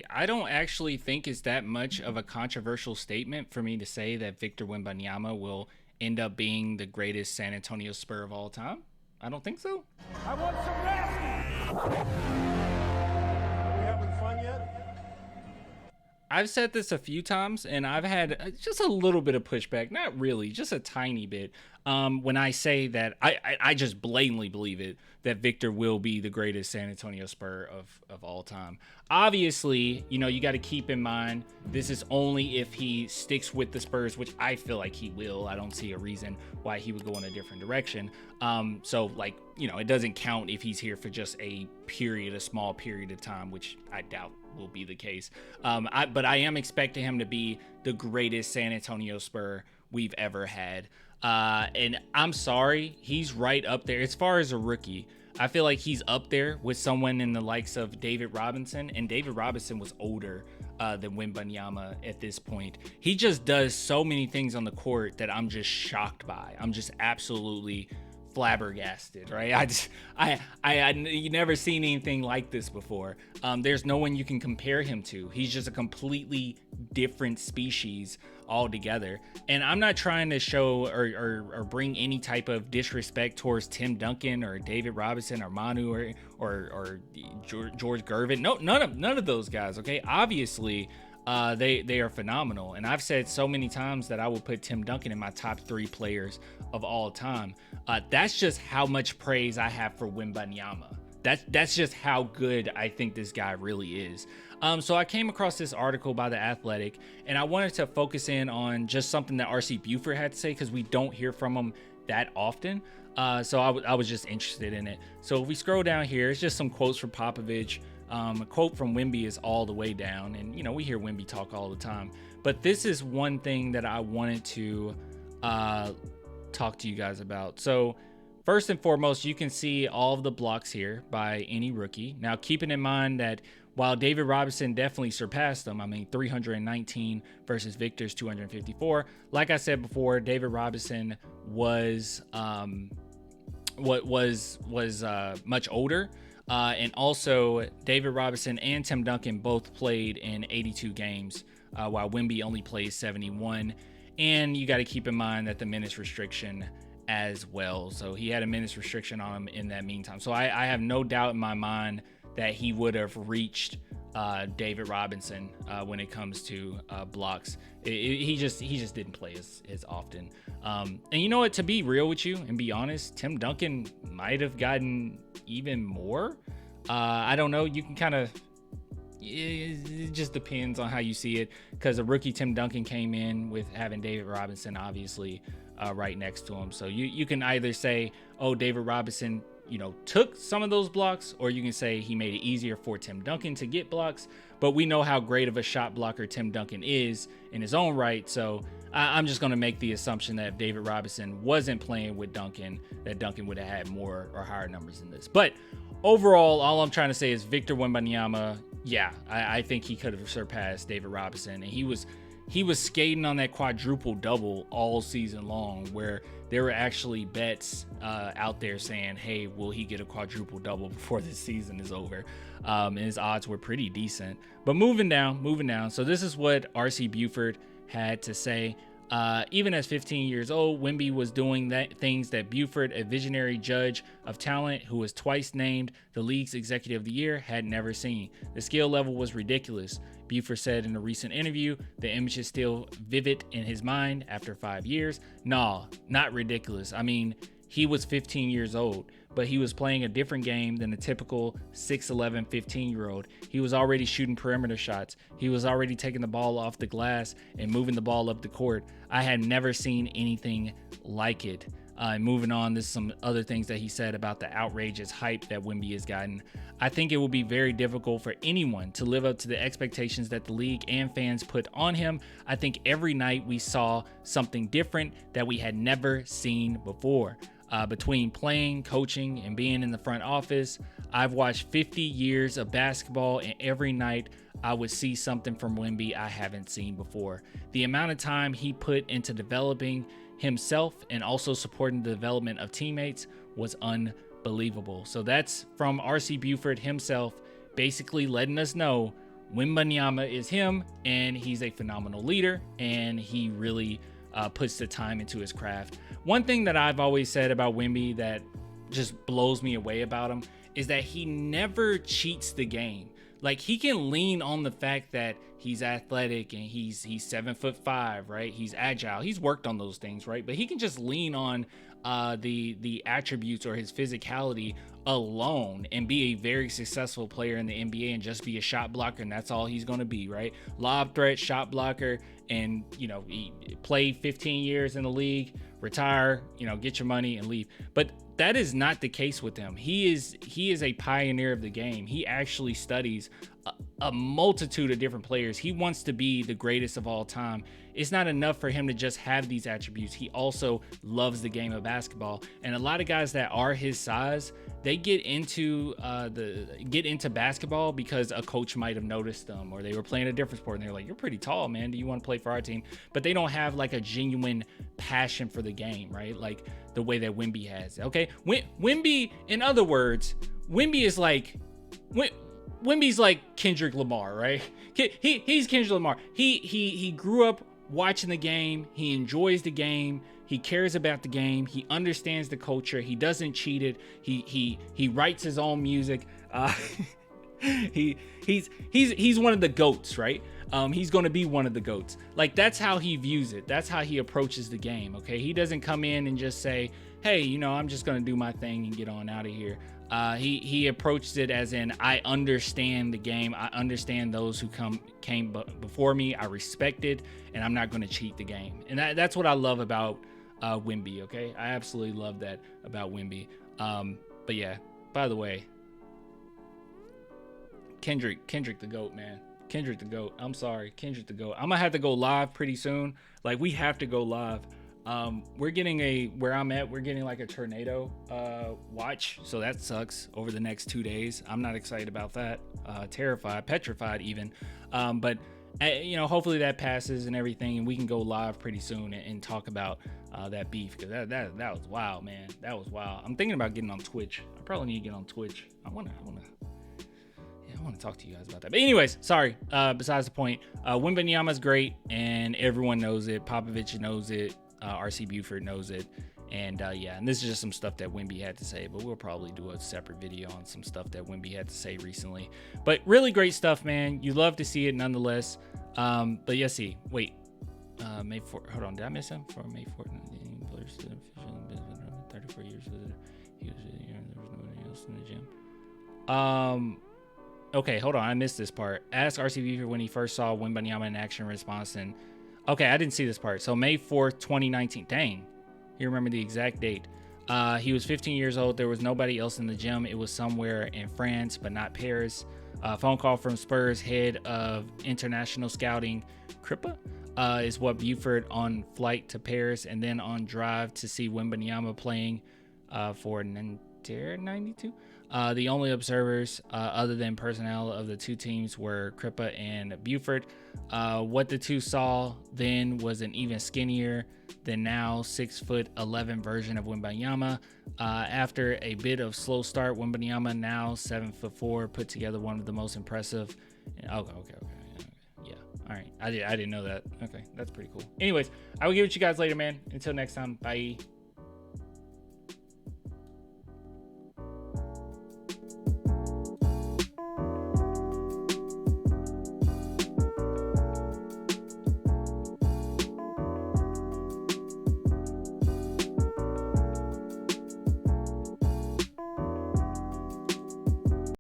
I don't actually think it's that much of a controversial statement for me to say that Victor Wembanyama will end up being the greatest San Antonio Spur of all time. I don't think so. I want some nasty. Are we having fun yet? I've said this a few times, and I've had just a little bit of pushback. Not really, just a tiny bit. When I say that I just blatantly believe it, that Victor will be the greatest San Antonio Spur of all time. Obviously, you got to keep in mind this is only if he sticks with the Spurs, which I feel like he will. I don't see a reason why he would go in a different direction. So like, it doesn't count if he's here for just a small period of time, which I doubt will be the case. But I am expecting him to be the greatest San Antonio Spur we've ever had. And I'm sorry, he's right up there. As far as a rookie, I feel like he's up there with someone in the likes of David Robinson, and David Robinson was older than Wembanyama at this point. He just does so many things on the court that I'm just shocked by. I'm just absolutely flabbergasted, right? You never seen anything like this before. There's no one you can compare him to. He's just a completely different species altogether. And I'm not trying to show or bring any type of disrespect towards Tim Duncan or David Robinson or Manu or George Gervin. No, none of those guys. Okay, obviously. They are phenomenal, and I've said so many times that I will put Tim Duncan in my top 3 players of all time. That's just how much praise I have for Wembanyama. That's just how good I think this guy really is. So I came across this article by The Athletic, and I wanted to focus in on just something that RC Buford had to say, because we don't hear from him that often. So I was just interested in it. So if we scroll down here, it's just some quotes from Popovich. A quote from Wemby is all the way down, and we hear Wemby talk all the time, but this is one thing that I wanted to talk to you guys about. So first and foremost, you can see all of the blocks here by any rookie. Now, keeping in mind that while David Robinson definitely surpassed them, 319 versus Victor's 254. Like I said before, David Robinson was much older. And also, David Robinson and Tim Duncan both played in 82 games, while Wemby only plays 71. And you got to keep in mind that the minutes restriction as well. So he had a minutes restriction on him in that meantime. So I have no doubt in my mind that he would have reached David Robinson when it comes to blocks. He just didn't play as often. And you know what? To be real with you and be honest, Tim Duncan might have gotten even more. I don't know. You can kind of. It just depends on how you see it, because a rookie Tim Duncan came in with having David Robinson obviously right next to him. So you can either say, oh, David Robinson took some of those blocks, or you can say he made it easier for Tim Duncan to get blocks. But we know how great of a shot blocker Tim Duncan is in his own right. So I'm just going to make the assumption that if David Robinson wasn't playing with Duncan, that Duncan would have had more or higher numbers than this. But overall, all I'm trying to say is Victor Wembanyama, yeah, I think he could have surpassed David Robinson. And he was skating on that quadruple double all season long, where there were actually bets out there saying, hey, will he get a quadruple double before this season is over? And his odds were pretty decent. But moving down. So this is what RC Buford had to say. Even as 15 years old, Wemby was doing things that Buford, a visionary judge of talent who was twice named the league's executive of the year, had never seen. The skill level was ridiculous. Buford said in a recent interview, the image is still vivid in his mind after 5 years. Nah, not ridiculous. He was 15 years old, but he was playing a different game than the typical 6'11", 15-year-old. He was already shooting perimeter shots. He was already taking the ball off the glass and moving the ball up the court. I had never seen anything like it. Moving on, there's some other things that he said about the outrageous hype that Wemby has gotten. I think it will be very difficult for anyone to live up to the expectations that the league and fans put on him. I think every night we saw something different that we had never seen before. Between playing, coaching, and being in the front office, I've watched 50 years of basketball, and every night I would see something from Wemby I haven't seen before. The amount of time he put into developing himself and also supporting the development of teammates was unbelievable. So that's from RC Buford himself, basically letting us know Wembanyama is him, and he's a phenomenal leader, and he really puts the time into his craft. One thing that I've always said about Wemby that just blows me away about him is that he never cheats the game. Like, he can lean on the fact that he's athletic and he's 7'5", right? He's agile. He's worked on those things, right? But he can just lean on the attributes or his physicality alone and be a very successful player in the NBA and just be a shot blocker, and that's all he's going to be, right? Lob threat, shot blocker, and he played 15 years in the league, retire, get your money and leave. But that is not the case with him. He is a pioneer of the game. He actually studies a multitude of different players. He wants to be the greatest of all time. It's not enough for him to just have these attributes. He also loves the game of basketball. And a lot of guys that are his size, they get into basketball because a coach might have noticed them, or they were playing a different sport and they're like, "You're pretty tall, man. Do you want to play for our team?" But they don't have like a genuine passion for the game, right? Like the way that Wemby has. Okay, Wemby. In other words, Wemby's like Kendrick Lamar, right? He's Kendrick Lamar. He grew up watching the game. He enjoys the game. He cares about the game. He understands the culture. He doesn't cheat it. He writes his own music. He's one of the GOATs, right? He's going to be one of the GOATs. Like, that's how he views it. That's how he approaches the game. Okay, he doesn't come in and just say, "Hey, I'm just going to do my thing and get on out of here." He approached it as in, I understand the game. I understand those who came before me. I respect it, and I'm not going to cheat the game. And that's what I love about Wemby. Okay, I absolutely love that about Wemby. But yeah, by the way, Kendrick the GOAT, man. Kendrick the GOAT. I'm sorry, Kendrick the GOAT. I'm gonna have to go live pretty soon. Like, we have to go live. We're getting where I'm at, we're getting like a tornado watch, so that sucks over the next 2 days. I'm not excited about that. Terrified, petrified even. But hopefully that passes and everything, and we can go live pretty soon and talk about that beef, because that was wild, man. That was wild. I'm thinking about getting on Twitch. I probably need to get on Twitch. I want to talk to you guys about that. But anyways, sorry. Besides the point, Wembanyama's great, and everyone knows it. Popovich knows it. RC Buford knows it. And and this is just some stuff that Wemby had to say, but we'll probably do a separate video on some stuff that Wemby had to say recently. But really great stuff, man. You love to see it nonetheless. But yes, wait. May 4th. Hold on. Did I miss him? For May 4th. 34 years. He was there was nobody else in the gym. Okay, hold on. I missed this part. Ask RC Buford when he first saw Wembanyama in action response. And okay, I didn't see this part. So May 4th, 2019. Dang. You remember the exact date. He was 15 years old. There was nobody else in the gym. It was somewhere in France, but not Paris. Phone call from Spurs head of international scouting, Kripa, is what Buford on flight to Paris and then on drive to see Wembanyama playing for Nanterre 92. The only observers other than personnel of the two teams were Kripa and Buford. What the two saw then was an even skinnier than now 6'11" version of Wembanyama. After a bit of slow start, Wembanyama, now 7'4", put together one of the most impressive. Okay. Yeah. All right. I didn't know that. Okay. That's pretty cool. Anyways, I will get with you guys later, man. Until next time. Bye.